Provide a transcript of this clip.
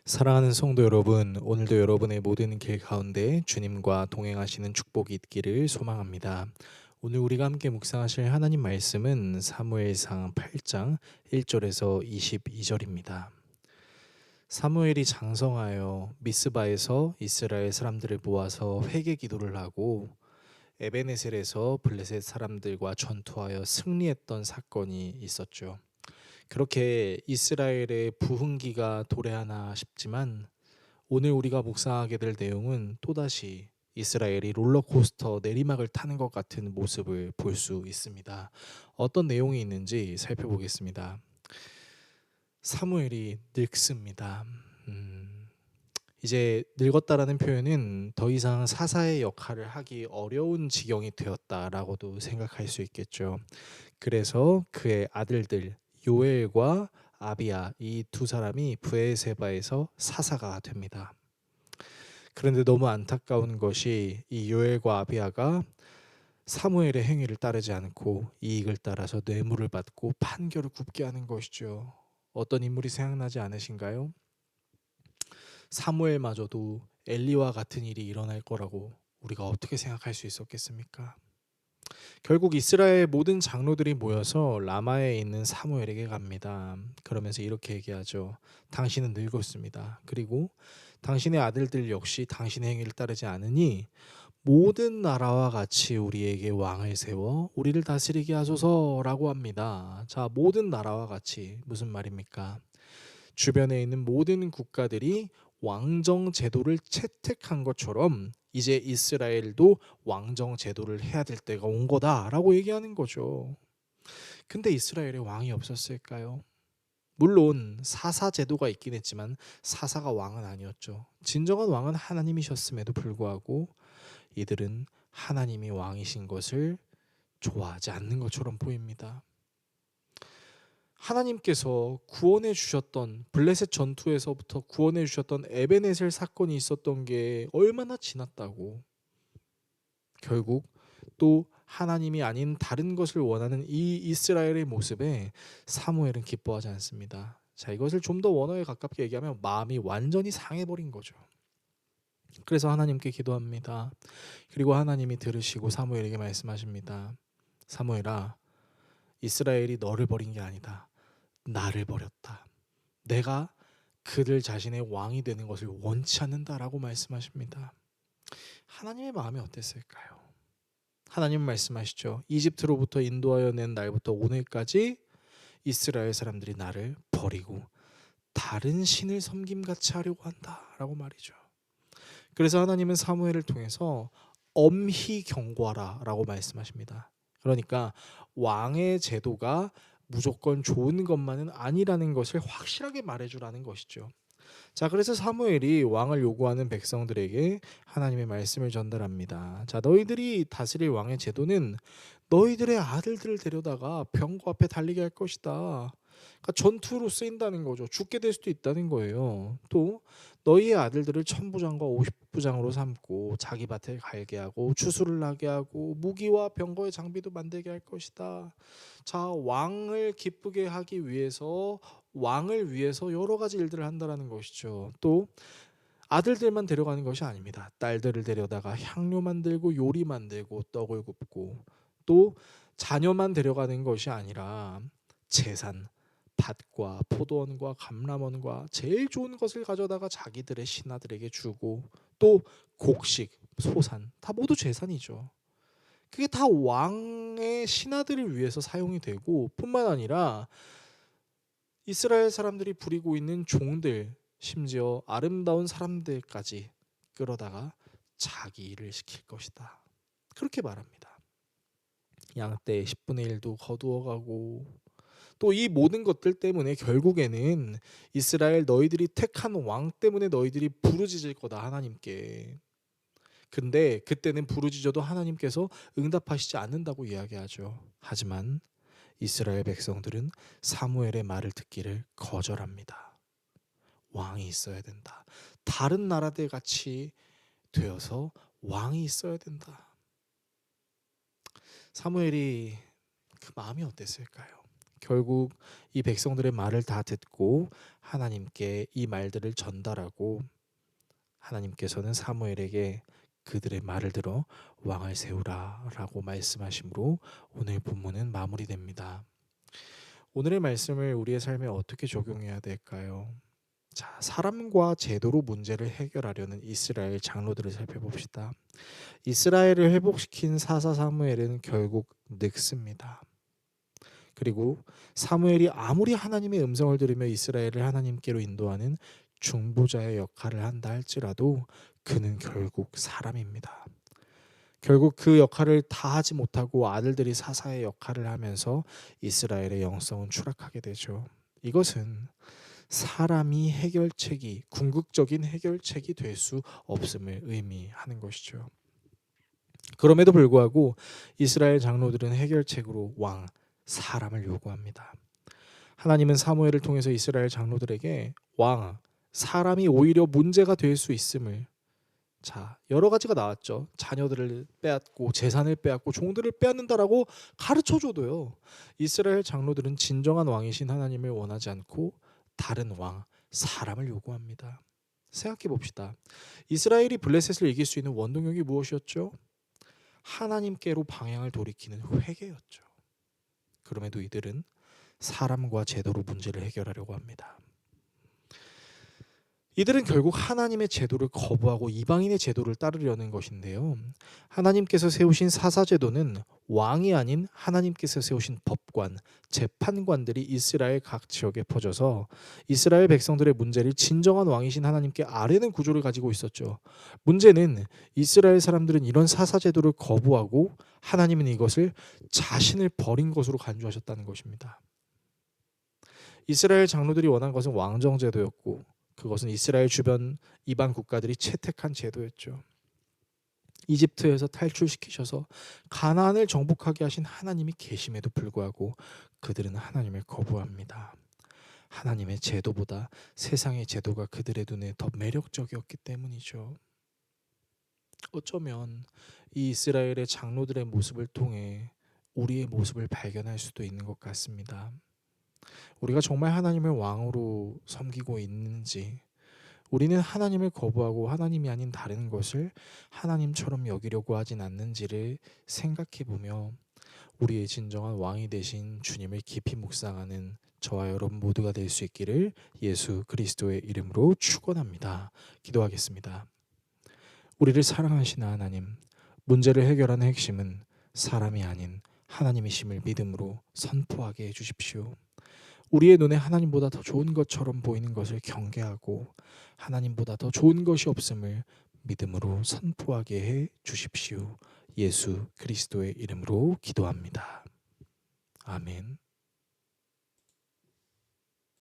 사랑하는 성도 여러분, 오늘도 여러분의 모든 길 가운데 주님과 동행하시는 축복이 있기를 소망합니다. 오늘 우리가 함께 묵상하실 하나님 말씀은 사무엘상 8장 1절에서 22절입니다. 사무엘이 장성하여 미스바에서 이스라엘 사람들을 모아서 회개 기도를 하고 에베네셀에서 블레셋 사람들과 전투하여 승리했던 사건이 있었죠. 그렇게 이스라엘의 부흥기가 도래하나 싶지만 오늘 우리가 묵상하게 될 내용은 또다시 이스라엘이 롤러코스터 내리막을 타는 것 같은 모습을 볼 수 있습니다. 어떤 내용이 있는지 살펴보겠습니다. 사무엘이 늙습니다. 이제 늙었다라는 표현은 더 이상 사사의 역할을 하기 어려운 지경이 되었다라고도 생각할 수 있겠죠. 그래서 그의 아들들 요엘과 아비야 이 두 사람이 브에세바에서 사사가 됩니다. 그런데 너무 안타까운 것이 이 요엘과 아비야가 사무엘의 행위를 따르지 않고 이익을 따라서 뇌물을 받고 판결을 굽게 하는 것이죠. 어떤 인물이 생각나지 않으신가요? 사무엘마저도 엘리와 같은 일이 일어날 거라고 우리가 어떻게 생각할 수 있었겠습니까? 결국 이스라엘 모든 장로들이 모여서 라마에 있는 사무엘에게 갑니다. 그러면서 이렇게 얘기하죠. 당신은 늙었습니다. 그리고 당신의 아들들 역시 당신의 행위를 따르지 않으니 모든 나라와 같이 우리에게 왕을 세워 우리를 다스리게 하소서라고 합니다. 자, 모든 나라와 같이 무슨 말입니까? 주변에 있는 모든 국가들이 왕정 제도를 채택한 것처럼 이제 이스라엘도 왕정 제도를 해야 될 때가 온 거다라고 얘기하는 거죠. 근데 이스라엘에 왕이 없었을까요? 물론 사사 제도가 있긴 했지만 사사가 왕은 아니었죠. 진정한 왕은 하나님이셨음에도 불구하고 이들은 하나님이 왕이신 것을 좋아하지 않는 것처럼 보입니다. 하나님께서 구원해 주셨던 블레셋 전투에서부터 구원해 주셨던 에베네셀 사건이 있었던 게 얼마나 지났다고. 결국 또 하나님이 아닌 다른 것을 원하는 이 이스라엘의 모습에 사무엘은 기뻐하지 않습니다. 자, 이것을 좀 더 원어에 가깝게 얘기하면 마음이 완전히 상해버린 거죠. 그래서 하나님께 기도합니다. 그리고 하나님이 들으시고 사무엘에게 말씀하십니다. 사무엘아, 이스라엘이 너를 버린 게 아니다. 나를 버렸다. 내가 그들 자신의 왕이 되는 것을 원치 않는다라고 말씀하십니다. 하나님의 마음이 어땠을까요? 하나님 말씀하시죠. 이집트로부터 인도하여 낸 날부터 오늘까지 이스라엘 사람들이 나를 버리고 다른 신을 섬김같이 하려고 한다라고 말이죠. 그래서 하나님은 사무엘을 통해서 엄히 경고하라라고 말씀하십니다. 그러니까 왕의 제도가 무조건 좋은 것만은 아니라는 것을 확실하게 말해주라는 것이죠. 자, 그래서 사무엘이 왕을 요구하는 백성들에게 하나님의 말씀을 전달합니다. 자, 너희들이 다스릴 왕의 제도는 너희들의 아들들을 데려다가 병거 앞에 달리게 할 것이다. 그러니까 전투로 쓰인다는 거죠. 죽게 될 수도 있다는 거예요. 또 너희의 아들들을 천부장과 오십부장으로 삼고 자기 밭을 갈게 하고 추수를 하게 하고 무기와 병거의 장비도 만들게 할 것이다. 자, 왕을 위해서 여러 가지 일들을 한다라는 것이죠. 또 아들들만 데려가는 것이 아닙니다. 딸들을 데려다가 향료 만들고 요리 만들고 떡을 굽고 또 자녀만 데려가는 것이 아니라 재산, 밭과 포도원과 감람원과 제일 좋은 것을 가져다가 자기들의 신하들에게 주고 또 곡식, 소산 다 모두 재산이죠. 그게 다 왕의 신하들을 위해서 사용이 되고 뿐만 아니라 이스라엘 사람들이 부리고 있는 종들 심지어 아름다운 사람들까지 끌어다가 자기 일을 시킬 것이다. 그렇게 말합니다. 양떼 10분의 1도 거두어가고 또 이 모든 것들 때문에 결국에는 이스라엘 너희들이 택한 왕 때문에 너희들이 부르짖을 거다 하나님께. 근데 그때는 부르짖어도 하나님께서 응답하시지 않는다고 이야기하죠. 하지만 이스라엘 백성들은 사무엘의 말을 듣기를 거절합니다. 왕이 있어야 된다. 다른 나라들 같이 되어서 왕이 있어야 된다. 사무엘이 그 마음이 어땠을까요? 결국 이 백성들의 말을 다 듣고 하나님께 이 말들을 전달하고 하나님께서는 사무엘에게 그들의 말을 들어 왕을 세우라라고 말씀하심으로 오늘 본문은 마무리됩니다. 오늘의 말씀을 우리의 삶에 어떻게 적용해야 될까요? 자, 사람과 제도로 문제를 해결하려는 이스라엘 장로들을 살펴봅시다. 이스라엘을 회복시킨 사사 사무엘은 결국 늙습니다. 그리고 사무엘이 아무리 하나님의 음성을 들으며 이스라엘을 하나님께로 인도하는 중보자의 역할을 한다 할지라도 그는 결국 사람입니다. 결국 그 역할을 다 하지 못하고 아들들이 사사의 역할을 하면서 이스라엘의 영성은 추락하게 되죠. 이것은 사람이 해결책이 궁극적인 해결책이 될 수 없음을 의미하는 것이죠. 그럼에도 불구하고 이스라엘 장로들은 해결책으로 왕, 사람을 요구합니다. 하나님은 사무엘을 통해서 이스라엘 장로들에게 왕, 사람이 오히려 문제가 될 수 있음을 여러 가지가 나왔죠. 자녀들을 빼앗고 재산을 빼앗고 종들을 빼앗는다라고 가르쳐줘도요. 이스라엘 장로들은 진정한 왕이신 하나님을 원하지 않고 다른 왕, 사람을 요구합니다. 생각해 봅시다. 이스라엘이 블레셋을 이길 수 있는 원동력이 무엇이었죠? 하나님께로 방향을 돌이키는 회개였죠. 그럼에도 이들은 사람과 제도로 문제를 해결하려고 합니다. 이들은 결국 하나님의 제도를 거부하고 이방인의 제도를 따르려는 것인데요. 하나님께서 세우신 사사제도는 왕이 아닌 하나님께서 세우신 법관, 재판관들이 이스라엘 각 지역에 퍼져서 이스라엘 백성들의 문제를 진정한 왕이신 하나님께 아뢰는 구조를 가지고 있었죠. 문제는 이스라엘 사람들은 이런 사사제도를 거부하고 하나님은 이것을 자신을 버린 것으로 간주하셨다는 것입니다. 이스라엘 장로들이 원한 것은 왕정제도였고 그것은 이스라엘 주변 이방 국가들이 채택한 제도였죠. 이집트에서 탈출시키셔서 가나안을 정복하게 하신 하나님이 계심에도 불구하고 그들은 하나님을 거부합니다. 하나님의 제도보다 세상의 제도가 그들의 눈에 더 매력적이었기 때문이죠. 어쩌면 이 이스라엘의 장로들의 모습을 통해 우리의 모습을 발견할 수도 있는 것 같습니다. 우리가 정말 하나님을 왕으로 섬기고 있는지, 우리는 하나님을 거부하고 하나님이 아닌 다른 것을 하나님처럼 여기려고 하진 않는지를 생각해 보며 우리의 진정한 왕이 되신 주님을 깊이 묵상하는 저와 여러분 모두가 될 수 있기를 예수 그리스도의 이름으로 축원합니다. 기도하겠습니다. 우리를 사랑하시는 하나님, 문제를 해결하는 핵심은 사람이 아닌 하나님이심을 믿음으로 선포하게 해주십시오. 우리의 눈에 하나님보다 더 좋은 것처럼 보이는 것을 경계하고 하나님보다 더 좋은 것이 없음을 믿음으로 선포하게 해 주십시오. 예수 그리스도의 이름으로 기도합니다. 아멘.